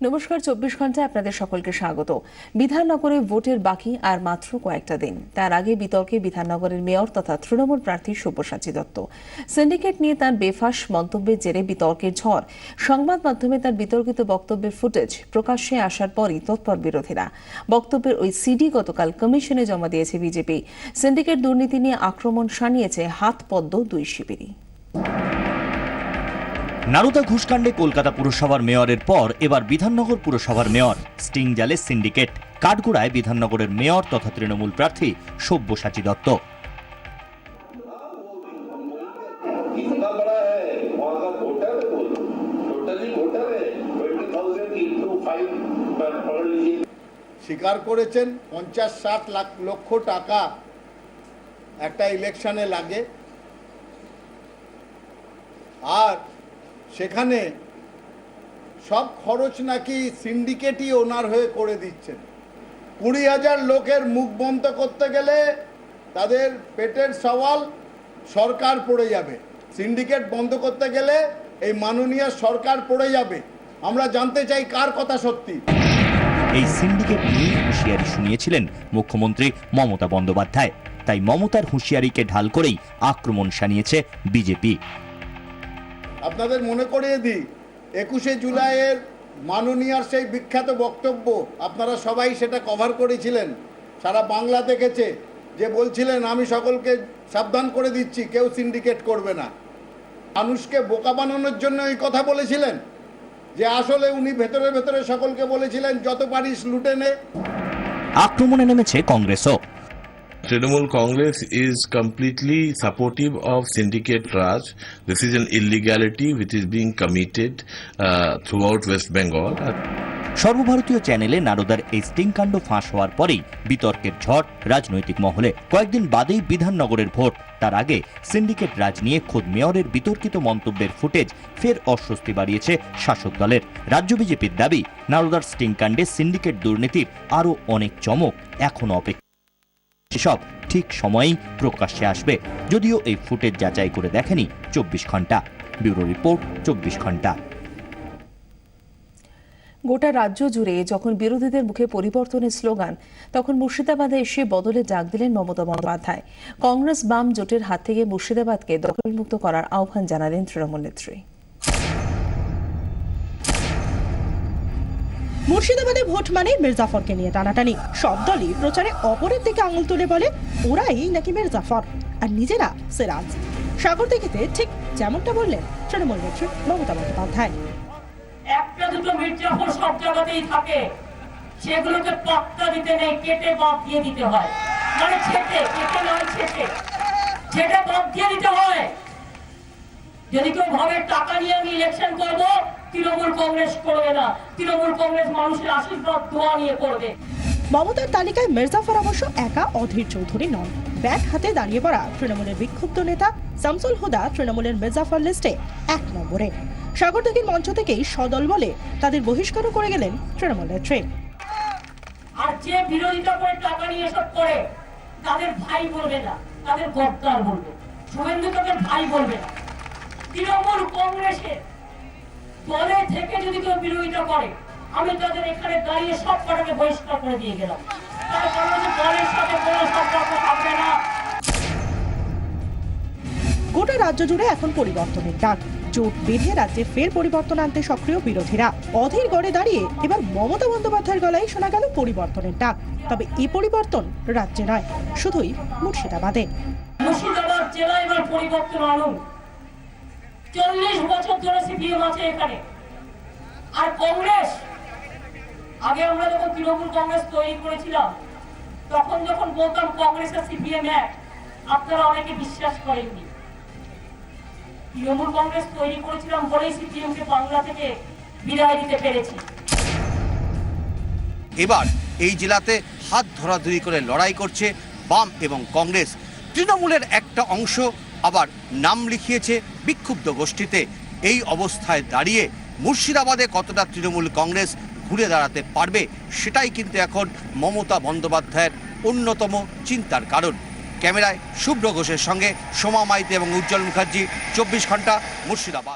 নমস্কার, 24 ঘন্টায় আপনাদের সকলকে স্বাগত। বিধাননগরে ভোটের বাকি আর মাত্র কয়েকটা দিন। তার আগে বিতর্কে বিধাননগরের মেয়র তথা তৃণমূল প্রার্থী সব্যসাচী দত্ত। সিন্ডিকেট নিয়ে তার বেফাঁস মন্তব্যের জেরে বিতর্কের ঝড়। সংবাদ মাধ্যমে তার বিতর্কিত বক্তব্যের ফুটেজ প্রকাশ্যে আসার পরই তৎপর বিরোধীরা। বক্তব্যের ওই সিডি গতকাল কমিশনে জমা দিয়েছে বিজেপি। সিন্ডিকেট দুর্নীতি নিয়ে আক্রমণ শানিয়েছে হাতপদ্ম দুই শিবিরই। নারুদা ঘুষকাণ্ডে কলকাতা পুরসভার মেয়রের পর এবার বিধাননগর পুরসভার মেয়র। স্টিং জালে সিন্ডিকেট, কাঠগোড়ায় বিধাননগরের মেয়র তথা তৃণমূল প্রার্থী সব্যসাচী দত্ত। স্বীকার করেছেন 50-60 লক্ষ টাকা একটা ইলেকশনে লাগে, আর সেখানে সব খরচ নাকি সিন্ডিকেটই ওনার হয়ে করে দিচ্ছেন। 20,000 লোকের মুখ বন্ধ করতে গেলে তাদের পেটের সওয়াল সরকার পড়ে যাবে, সিন্ডিকেট বন্ধ করতে গেলে এই মাননীয় সরকার পড়ে যাবে। আমরা জানতে চাই কার কথা সত্যি। এই সিন্ডিকেট নিয়ে হুঁশিয়ারি শুনিয়েছিলেন মুখ্যমন্ত্রী মমতা বন্দ্যোপাধ্যায়। তাই মমতার হুঁশিয়ারিকে ঢাল করেই আক্রমণ শানিয়েছে বিজেপি। আপনাদের মনে করিয়ে দিই, 21শে জুলাইয়ের মাননীয়ার সেই বিখ্যাত বক্তব্য, আপনারা সবাই সেটা কভার করেছিলেন, সারা বাংলা দেখেছে, যে বলছিলেন আমি সকলকে সাবধান করে দিচ্ছি কেউ সিন্ডিকেট করবে না। মানুষকে বোকা বানানোর জন্য এই কথা বলেছিলেন, যে আসলে উনি ভেতরে ভেতরে সকলকে বলেছিলেন যত পারিস লুটে নে। আক্রমণে নেমেছে কংগ্রেসও। Trinamool Congress is completely supportive of syndicate Raj. This is an illegality which is being committed throughout West Bengal. সর্বভারতীয় চ্যানেলে নারদার এই স্টিং কাণ্ড ফাঁস হওয়ার পরেই বিতর্কের ঝড় রাজনৈতিক মহলে। কয়েকদিন বাদেই বিধাননগরের ভোট, তার আগে সিন্ডিকেট রাজ নিয়ে খোদ মেয়রের বিতর্কিত মন্তব্যের ফুটেজ ফের অস্বস্তি বাড়িয়েছে শাসক দলের। রাজ্য বিজেপির দাবি, নারদার স্টিং কাণ্ডে সিন্ডিকেট দুর্নীতির আরও অনেক চমক এখনো অপেক্ষা। সেসব ঠিক সময়েই প্রকাশ্যে আসবে, যদিও এই ফুটেজ যাচাই করে দেখেনি 24 ঘন্টা। ব্যুরো রিপোর্ট, 24 ঘন্টা। গোটা রাজ্য জুড়ে যখন বিরোধীদের মুখে পরিবর্তনের স্লোগান, তখন মুর্শিদাবাদে এসে বদলের ডাক দিলেন মমতা বন্দ্যোপাধ্যায়। কংগ্রেস বাম জোটের হাত থেকে মুর্শিদাবাদকে দখলমুক্ত করার আহ্বান জানালেন তৃণমূল নেত্রী। মুর্শিদাবাদে ভোট মানে মির্জাফরকে নিয়ে টানাটানি। সব দলই প্রচারে অপরের দিকে আঙুল তুলে বলে ওরাই নাকি মির্জাফর আর নিজেরা সিরাজ। সাগরদিঘিতে ঠিক যেমনটা বললেন তৃণমূল নেত্রী মমতা বন্দ্যোপাধ্যায়। একটা দুটো মির্জাফর সব জায়গাতেই থাকে, সেগুলোকে পাত্তা দিতে নেই, কেটে বাদ দিয়ে দিতে হয়। মানে কেটে নয়, ছেটে বাদ দিয়ে দিতে হয়। যদি কেউ ভাবে টাকা নিয়ে আমি ইলেকশন করবো, তৃণমূল কংগ্রেস করবে না। তৃণমূল কংগ্রেস মানুষের আশীর্বাদ দোয়া নিয়ে করবে। মমতার তালিকায় মির্জাফর অবশ্য একা অধীর চৌধুরী নন। ব্যাট হাতে দাঁড়িয়ে পড়া তৃণমূলের বিক্ষুব্ধ নেতা শামসুল হুদা তৃণমূলের মির্জাফর লিস্টে 1 নম্বরে। সাগরদিঘির মঞ্চ থেকেই সদল বলে তাদের বহিষ্কার করে গেলেন তৃণমূল নেত্রী। আর যে বিরোধিতা করে টাকা নিয়ে এসব করে, তাদের ভাই বলবে না, তাদের গদ্দার বলবে। শুভেন্দু তাদের ভাই বলবে না। তৃণমূল কংগ্রেসের দলে থেকে যদি কেউ বিরোধিতা করে, আমি তাদের এখানে দাঁড়িয়ে সব কটাকে বহিষ্কার করে দিয়ে গেলাম। তার কারণ দলের সাথে কোনো সম্পর্ক থাকবে না। গোটা রাজ্য জুড়ে এখন পরিবর্তনের ডাক। জোট বেঁধে রাজ্যে ফের পরিবর্তন আনতে সক্রিয় বিরোধীরা। অধীর গড়ে দাঁড়িয়ে এবার মমতা বন্দ্যোপাধ্যায়ের গলায় শোনা গেল পরিবর্তনের ডাক। তবে এই পরিবর্তন রাজ্যে নয়, শুধুই মুর্শিদাবাদে। মুর্শিদাবাদ জেলায় এবার পরিবর্তন আনুন। 40 বছর ধরে সিপিএম আছে এখানে। আর কংগ্রেস, আগে আমরা যখন তৃণমূল কংগ্রেস তৈরি করেছিলাম, তখন যখন বলতাম কংগ্রেস আর সিপিএম এক, আপনারা অনেকে বিশ্বাস করেননি। তৃণমূল কংগ্রেস তৈরি করেছিলাম বলেই সিপিএম কে বাংলা থেকে বিদায় দিতে পেরেছি। এবার এই জেলাতে হাত ধরাধরি করে লড়াই করছে বাম এবং কংগ্রেস। তৃণমূলের একটা অংশ আবার নাম লিখিয়েছে বিক্ষুব্ধ গোষ্ঠীতে। এই অবস্থায় দাঁড়িয়ে মুর্শিদাবাদে কতটা তৃণমূল কংগ্রেস ঘুরে দাঁড়াতে পারবে, সেটাই কিন্তু এখন মমতা বন্দ্যোপাধ্যায়ের অন্যতম চিন্তার কারণ। ক্যামেরায় শুভ্র ঘোষের সঙ্গে সোমা মাইতি এবং উজ্জ্বল মুখার্জি, 24 ঘন্টা, মুর্শিদাবাদ।